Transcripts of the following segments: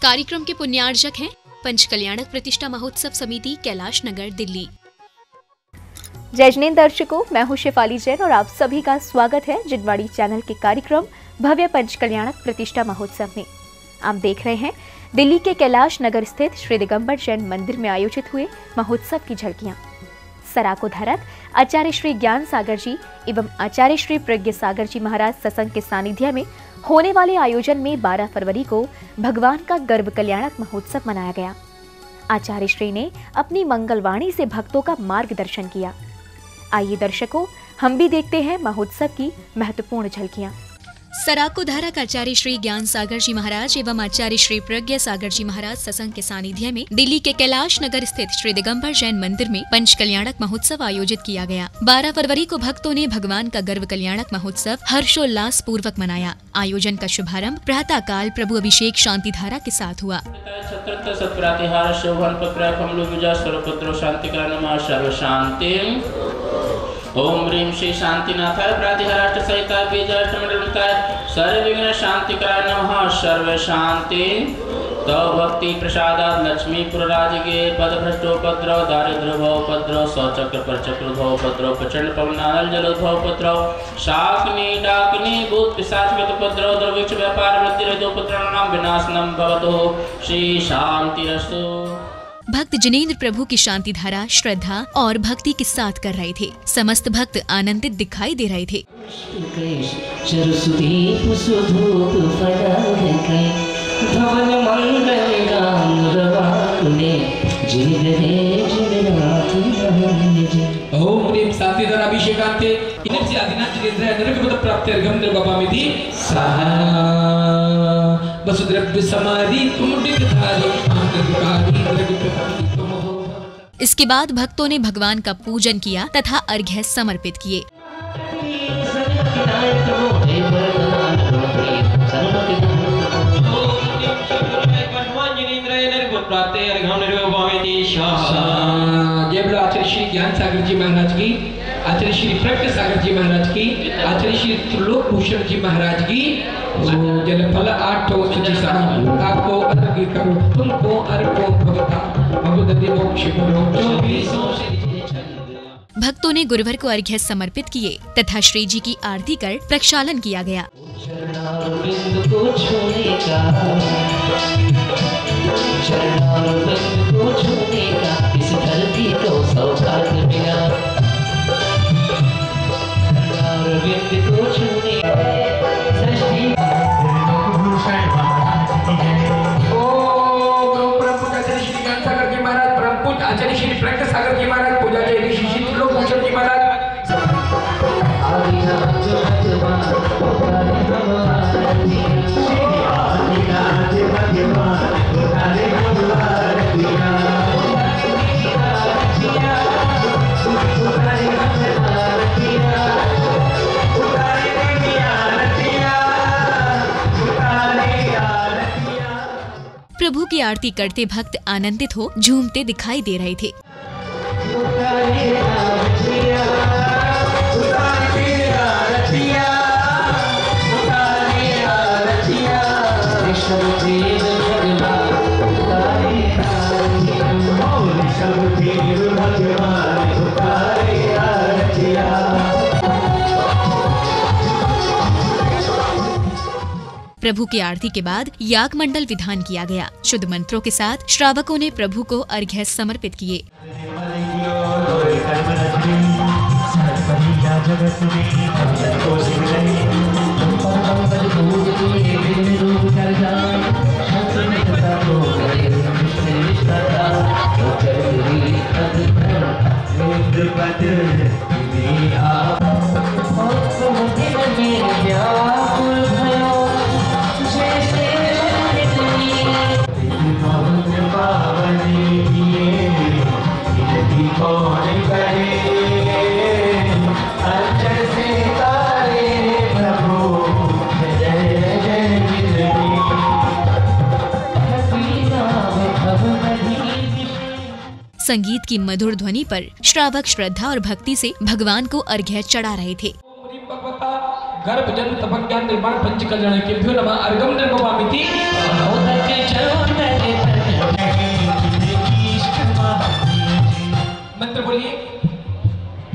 कार्यक्रम के पुण्यार्जक हैं पंचकल्याणक प्रतिष्ठा महोत्सव समिति कैलाश नगर दिल्ली। जय जिनेंद्र दर्शकों, मैं हूं शेफाली जैन और आप सभी का स्वागत है जिनवाणी चैनल के कार्यक्रम भव्य पंचकल्याणक प्रतिष्ठा महोत्सव में। आप देख रहे हैं दिल्ली के कैलाश नगर स्थित श्री दिगंबर जैन मंदिर में आयोजित हुए महोत्सव की झलकियां। सराको धारक आचार्य श्री ज्ञान सागर जी एवं आचार्य श्री प्रज्ञ सागर जी महाराज सत्संग के सानिध्य में होने वाले आयोजन में 12 फरवरी को भगवान का गर्भ कल्याणक महोत्सव मनाया गया। आचार्य श्री ने अपनी मंगलवाणी से भक्तों का मार्गदर्शन किया। आइए दर्शकों, हम भी देखते हैं महोत्सव की महत्वपूर्ण झलकियां। सराको धारक आचार्य श्री ज्ञान सागर जी महाराज एवं आचार्य श्री प्रज्ञ सागर जी महाराज सत्संग के सानिध्य में दिल्ली के कैलाश नगर स्थित श्री दिगंबर जैन मंदिर में पंच कल्याणक महोत्सव आयोजित किया गया। 12 फरवरी को भक्तों ने भगवान का गर्भ कल्याणक महोत्सव हर्षोल्लास पूर्वक मनाया। आयोजन का शुभारंभ प्रातः काल प्रभु अभिषेक शांति धारा के साथ हुआ। ओम ह्रीं श्री शांतिनाथाय प्रातिहाराष्ट सहिता बीजाष्टमंडलताय सर्व विघ्न शांतिकराय नमः। सर्व शांति तो भक्ति प्रसादात् लक्ष्मीपुर राजगे पद भ्रष्टोपद्रव दारिद्र्य भवोपद्रव सचक्र पर चक्रोद्भवोपद्रव प्रचंड पवनानल जलोद्भवोपद्रव शाकनी डाकनी भूत पिशाचगतोपद्रव दुर्भिक्ष व्यापार वृत्तिरहितोपद्रवाणां विनाशनं भवतु। श्री शांतिरस्तु। भक्त जिनेंद्र प्रभु की शांति धारा श्रद्धा और भक्ति के साथ कर रहे थे। समस्त भक्त आनंदित दिखाई दे रहे थे। ओम ह्रीं शांतिधर अभिषेकांते इनर्जी आदिनाथ जिनेंद्र नरकपद प्राप्त्यर्घं निर्वपामिति सहा वसुद्रव्य समाधि तुमुडिकधारी आंतरिकारी। इसके बाद भक्तों ने भगवान का पूजन किया तथा अर्घ्य समर्पित किए। आचार्य श्री ज्ञान सागर जी महाराज की, आचार्य श्री प्रज्ञ सागर जी महाराज की, आचार्य श्री त्रिलोक भूषण जी महाराज की जल फल 8 आपको अर्घ्य करो, तुमको अर्पो भगता भगवती मोक्ष भक्तों ने गुरुवर को अर्घ्य समर्पित किए तथा श्री जी की आरती कर प्रक्षालन किया गया। आचार्य श्री प्रज्ञ सागर जी महाराज पूजा के ऋषि श्री त्रिलोक भूषण जी महाराज प्रभु की आरती करते भक्त आनंदित हो झूमते दिखाई दे रहे थे। प्रभु की आरती के बाद याग मंडल विधान किया गया। शुद्ध मंत्रों के साथ श्रावकों ने प्रभु को अर्घ्य समर्पित किए। संगीत की मधुर ध्वनि पर श्रावक श्रद्धा और भक्ति से भगवान को अर्घ्य चढ़ा रहे थे। गर्भ जन्म तपक ज्ञान निर्माण पंच कल्याण के भ्यो नमः अर्गम निर्मवामिति मंत्र बोलिए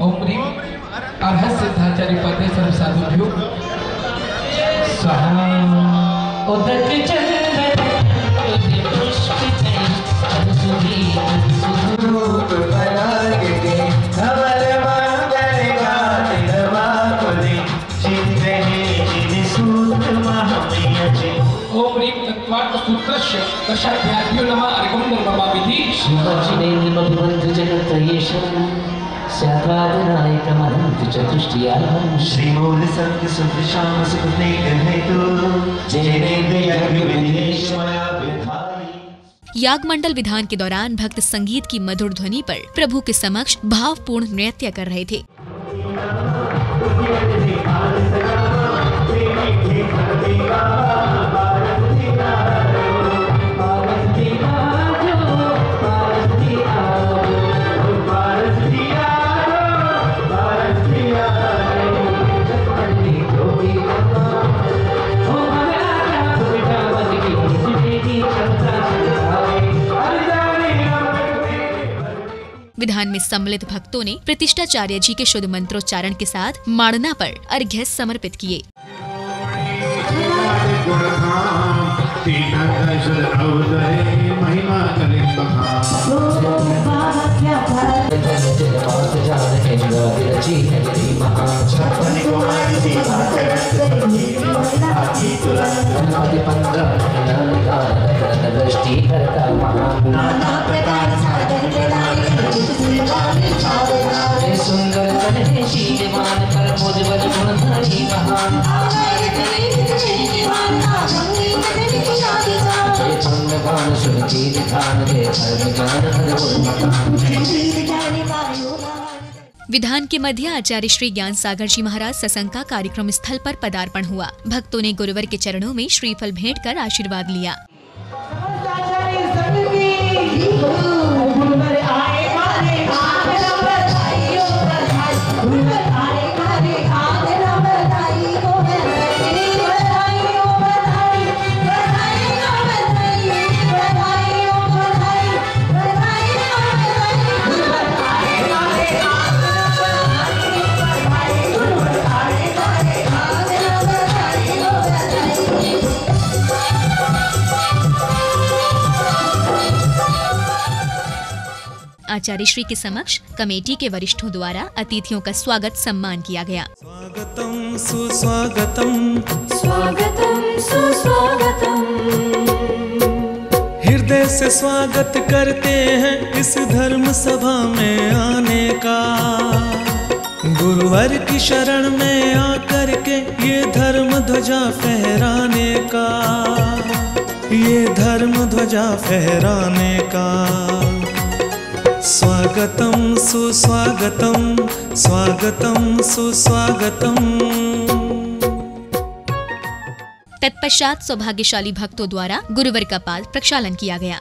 ओम ह्रीं अर्हस्य सिद्धाचार्य पदे सर्व साधुभ्यो स्वाहा उदक चंदन पुष्प सुधी रूप परागे अमर मंगल गाते रमापदे चित्ते जिनि सूत्र महामयचे ओम ह्रीं तत्वार्थ सूत्रस्य दशाध्यायो नमः अर्गम निर्मवामिति शिवाजिनेन्द्र मधुवंत जगत येषं स्यात्वादनायकमनंत चतुष्टयाहं श्रीमूल संत सुख श्याम सुखदेव हेतु जयेन्द्र यज्ञ विदेश माया विधाई। याग मंडल विधान के दौरान भक्त संगीत की मधुर ध्वनि पर प्रभु के समक्ष भावपूर्ण नृत्य कर रहे थे। विधान में सम्मिलित भक्तों ने प्रतिष्ठाचार्य जी के शुद्ध मंत्रोच्चारण के साथ माणना पर अर्घ्य समर्पित किए। सुंदर शीलवान पर मुझबल गुणधारी महान विधान के मध्य आचार्य श्री ज्ञान सागर जी महाराज सत्संग का कार्यक्रम स्थल पर पदार्पण हुआ। भक्तों ने गुरुवर के चरणों में श्रीफल भेंट कर आशीर्वाद लिया। आचार्य श्री के समक्ष कमेटी के वरिष्ठों द्वारा अतिथियों का स्वागत सम्मान किया गया। स्वागतम सुस्वागतम स्वागतम सुस्वागतम हृदय से स्वागत करते हैं इस धर्म सभा में आने का। गुरुवर की शरण में आकर के ये धर्म ध्वजा फहराने का, ये धर्म ध्वजा फहराने का। स्वागतम सुस्वागतम स्वागतम सुस्वागतम। तत्पश्चात सौभाग्यशाली भक्तों द्वारा गुरुवर का पाद प्रक्षालन किया गया।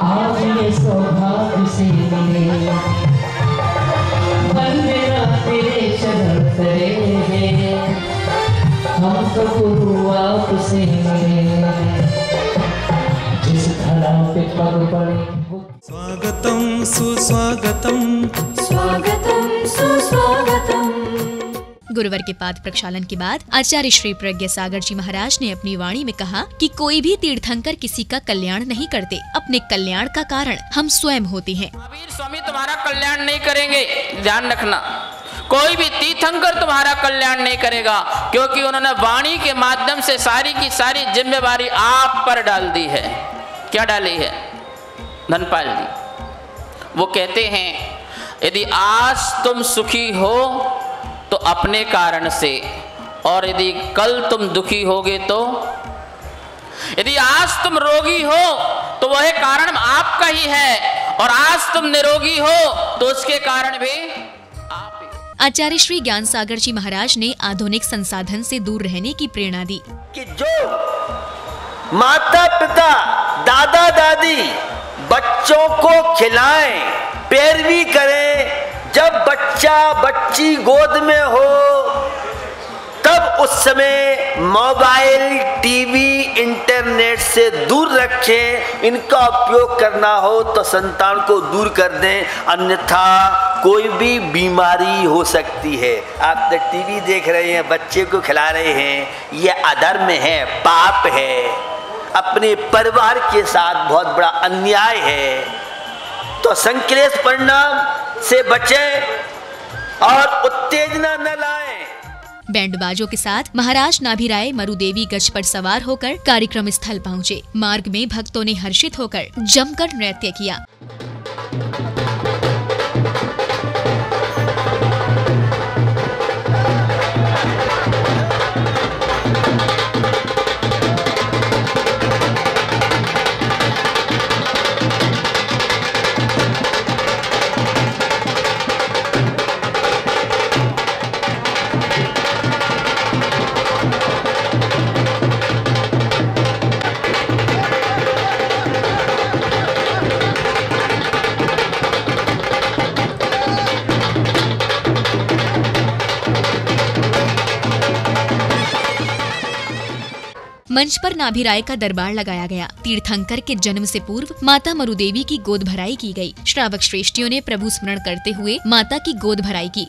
आज ये सौभाग्य से मिले बंदेरा तेरे शरण तेरे हम तो गुरु आपसे मिले जिस धरा पे पग पड़े। स्वागतम सुस्वागतम स्वागतम सुस्वागतम। गुरुवर के पाद प्रक्षालन के बाद आचार्य श्री प्रज्ञा सागर जी महाराज ने अपनी वाणी में कहा कि कोई भी तीर्थंकर किसी का कल्याण नहीं करते, अपने कल्याण का कारण हम स्वयं होते हैं। महावीर स्वामी तुम्हारा कल्याण नहीं करेंगे, ध्यान रखना। कोई भी तीर्थंकर तुम्हारा कल्याण नहीं करेगा, क्योंकि उन्होंने वाणी के माध्यम से सारी की सारी जिम्मेवारी आप पर डाल दी है। क्या डाली है? धनपाल जी वो कहते हैं यदि आज तुम सुखी हो तो अपने कारण से, और यदि कल तुम दुखी होगे तो, यदि आज तुम रोगी हो तो वह कारण आपका ही है, और आज तुम निरोगी हो तो उसके कारण भी आप ही। आचार्य श्री ज्ञान सागर जी महाराज ने आधुनिक संसाधन से दूर रहने की प्रेरणा दी कि जो माता पिता दादा दादी बच्चों को खिलाएं, पैरवी करें, जब बच्चे बच्चा बच्ची गोद में हो तब उस समय मोबाइल, टीवी, इंटरनेट से दूर रखें। इनका उपयोग करना हो तो संतान को दूर कर दें, अन्यथा कोई भी बीमारी हो सकती है। आप तो टीवी देख रहे हैं, बच्चे को खिला रहे हैं, यह अधर्म है, पाप है, अपने परिवार के साथ बहुत बड़ा अन्याय है। तो संक्लेश परिणाम से बचें और उत्तेजना न लाएं। बैंड बाजों के साथ महाराज नाभिराय मरुदेवी गज पर सवार होकर कार्यक्रम स्थल पहुँचे। मार्ग में भक्तों ने हर्षित होकर जमकर नृत्य किया। मंच पर नाभिराय का दरबार लगाया गया। तीर्थंकर के जन्म से पूर्व माता मरुदेवी की गोद भराई की गई। श्रावक श्रेष्ठियों ने प्रभु स्मरण करते हुए माता की गोद भराई की।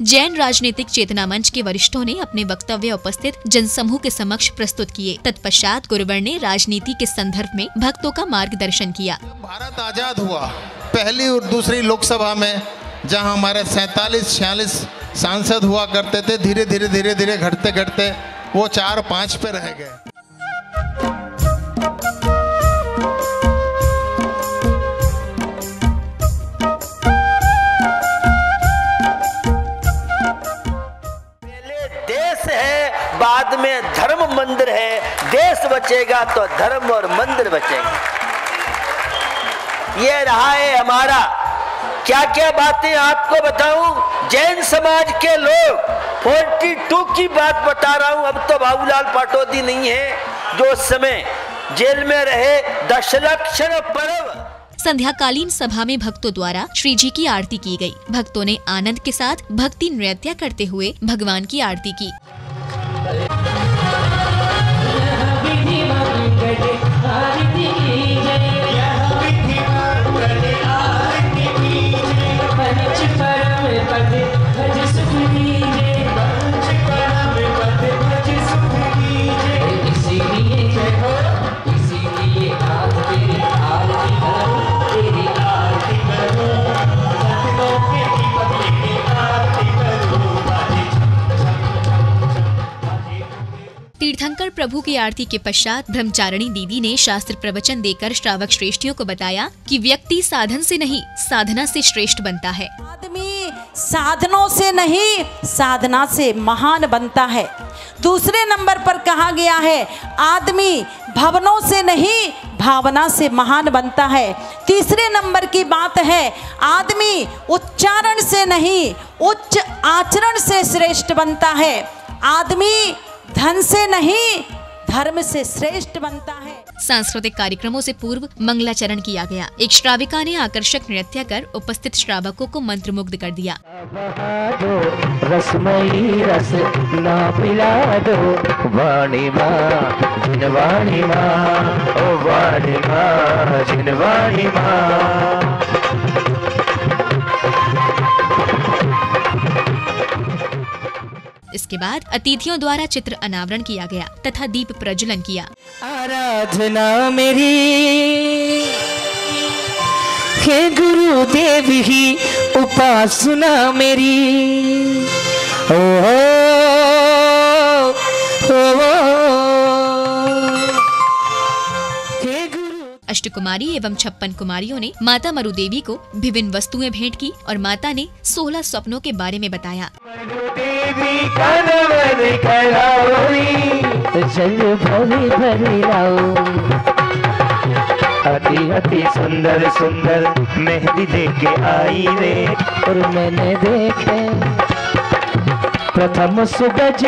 जैन राजनीतिक चेतना मंच के वरिष्ठों ने अपने वक्तव्य उपस्थित जनसमूह के समक्ष प्रस्तुत किए। तत्पश्चात गुरुवर ने राजनीति के संदर्भ में भक्तों का मार्गदर्शन किया। भारत आजाद हुआ, पहली और दूसरी लोकसभा में जहां हमारे 47-46 सांसद हुआ करते थे, धीरे धीरे घटते घटते वो 4-5 पे रह गए। बाद में धर्म मंदिर है। देश बचेगा तो धर्म और मंदिर बचेंगे। ये रहा है हमारा। क्या क्या बातें आपको बताऊं। जैन समाज के लोग 42 की बात बता रहा हूं। अब तो बाबूलाल पाटोदी नहीं है जो उस समय जेल में रहे। दशलक्षण पर्व। संध्याकालीन सभा में भक्तों द्वारा श्री जी की आरती की गई। भक्तों ने आनंद के साथ भक्ति नृत्य करते हुए भगवान की आरती की। तीर्थंकर प्रभु की आरती के पश्चात ब्रह्मचारिणी दीदी ने शास्त्र प्रवचन देकर श्रावक श्रेष्ठियों को बताया कि व्यक्ति साधन से नहीं साधना से श्रेष्ठ बनता है। आदमी साधनों से नहीं साधना से महान बनता है। दूसरे नंबर पर कहा गया है आदमी भवनों से नहीं भावना से महान बनता है। तीसरे नंबर की बात है आदमी उच्चारण से नहीं उच्च आचरण से श्रेष्ठ बनता है। आदमी धन से नहीं धर्म से श्रेष्ठ बनता है। सांस्कृतिक कार्यक्रमों से पूर्व मंगलाचरण किया गया। एक श्राविका ने आकर्षक नृत्य कर उपस्थित श्रावकों को मंत्रमुग्ध कर दिया। रसमयी रस ना पिला दो वाणी माँ जिनवाणी माँ, ओ वाणी माँ जिनवाणी माँ। इसके बाद अतिथियों द्वारा चित्र अनावरण किया गया तथा दीप प्रज्वलन किया। आराधना मेरी हे गुरुदेव ही उपासना मेरी। ओ, अष्ट कुमारी एवं 56 कुमारियों ने माता मरु देवी को विभिन्न वस्तुएं भेंट की और माता ने 16 स्वप्नों के बारे में बताया। अति अति सुंदर सुंदर मेहंदी लेके आई रे, और मैंने देखे प्रथम सुगज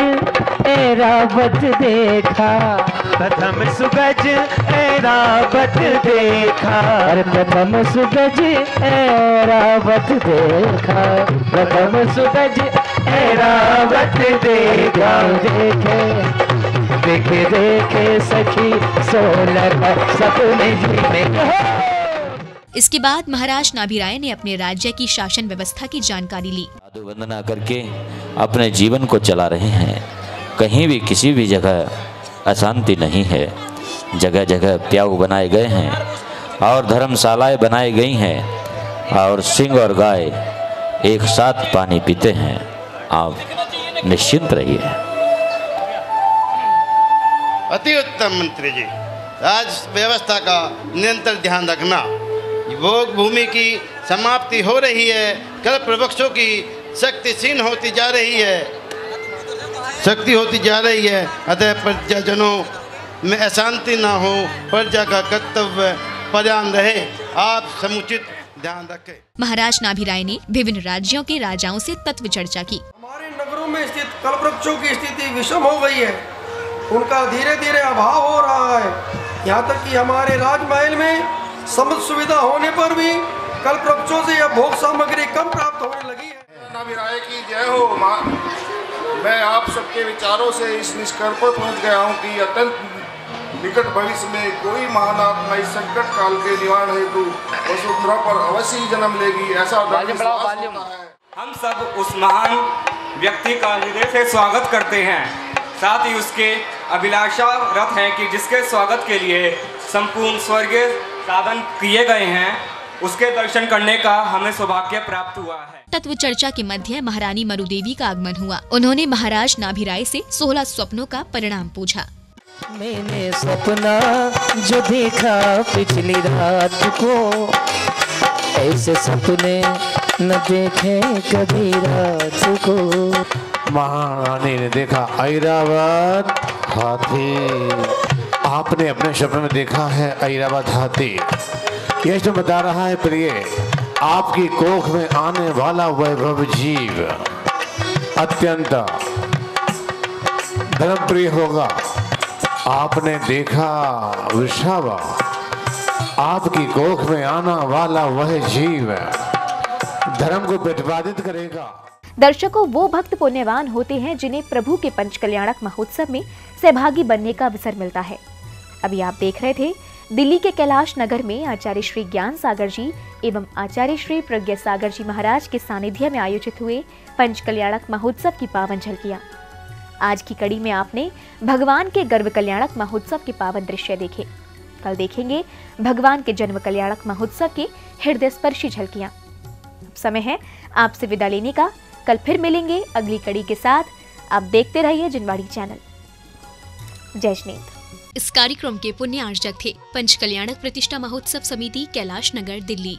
ऐरावत देखा, प्रथम सुगज ऐरावत देखा, अरे प्रथम सुगज ऐरावत देखा, प्रथम सुगज ऐरावत देखा, देखे देखे सखी 16 सपने जीने। इसके बाद महाराज नाभिराय ने अपने राज्य की शासन व्यवस्था की जानकारी ली। साधु वंदना करके अपने जीवन को चला रहे हैं। कहीं भी किसी भी जगह अशांति नहीं है। जगह जगह प्याऊ बनाए गए हैं और धर्मशालाएं बनाई गई हैं और सिंह और गाय एक साथ पानी पीते हैं। आप निश्चिंत रहिए। अति उत्तम मंत्री जी, राज व्यवस्था का निरंतर ध्यान रखना। भोग भूमि की समाप्ति हो रही है, कल्प वृक्षों की शक्ति क्षीण होती जा रही है, शक्ति होती जा रही है। अतः प्रजाजनों में अशांति ना हो, प्रजा का कर्तव्य पर्यान रहे, आप समुचित ध्यान रखें। महाराज नाभिराय ने विभिन्न राज्यों के राजाओं से तत्व चर्चा की। हमारे नगरों में स्थित कल्पवृक्षों की स्थिति विषम हो गई है, उनका धीरे धीरे अभाव हो रहा है। यहाँ तक कि हमारे राजमहल में समस्त सुविधा होने पर भी कल्पवृक्षों से यह भोग सामग्री कम प्राप्त होने लगी है। नाभिराय की जय हो। मैं आप सबके विचारों से इस निष्कर्ष पर पहुँच गया हूँ कि अत्यंत निकट भविष्य में कोई महान आत्मा इस संकट काल के निवारण हेतु वसुंधरा पर अवश्य ही जन्म लेगी, ऐसा विश्वास होता है। हम सब उस महान व्यक्ति का हृदय से स्वागत करते हैं। साथ ही उसके अभिलाषा रथ है कि जिसके स्वागत के लिए संपूर्ण स्वर्गीय साधन किए गए हैं, उसके दर्शन करने का हमें सौभाग्य प्राप्त हुआ है। तत्व चर्चा के मध्य महारानी मरु देवी का आगमन हुआ। उन्होंने महाराज नाभिराय से 16 स्वप्नों का परिणाम पूछा। मैंने सपना जो देखा पिछली रात को, ऐसे सपने न देखे कभी रात को। महारानी ने देखा ऐरावत हाथी। आपने अपने सपने में देखा है ऐरावत हाथी। यह जो बता रहा है प्रिय, आपकी कोख में आने वाला वैभव जीव अत्यंत धर्मप्रिय होगा। आपने देखा वृषावा, आपकी कोख में आना वाला वह जीव धर्म को प्रतिपादित करेगा। दर्शकों, वो भक्त पुण्यवान होते हैं जिन्हें प्रभु के पंचकल्याणक महोत्सव में सहभागी बनने का अवसर मिलता है। अभी आप देख रहे थे दिल्ली के कैलाश नगर में आचार्य श्री ज्ञान सागर जी एवं आचार्य श्री प्रज्ञा सागर जी महाराज के सानिध्य में आयोजित हुए पंचकल्याणक महोत्सव की पावन झलकियां। आज की कड़ी में आपने भगवान के गर्भ कल्याणक महोत्सव के पावन दृश्य देखे। कल देखेंगे भगवान के जन्म कल्याणक महोत्सव के हृदय स्पर्शी झलकियां। अब समय है आपसे विदा लेने का। कल फिर मिलेंगे अगली कड़ी के साथ। आप देखते रहिए जिनवाड़ी चैनल। जय श्रीनाथ। इस कार्यक्रम के पुण्यार्जक थे पंचकल्याणक प्रतिष्ठा महोत्सव समिति कैलाश नगर दिल्ली।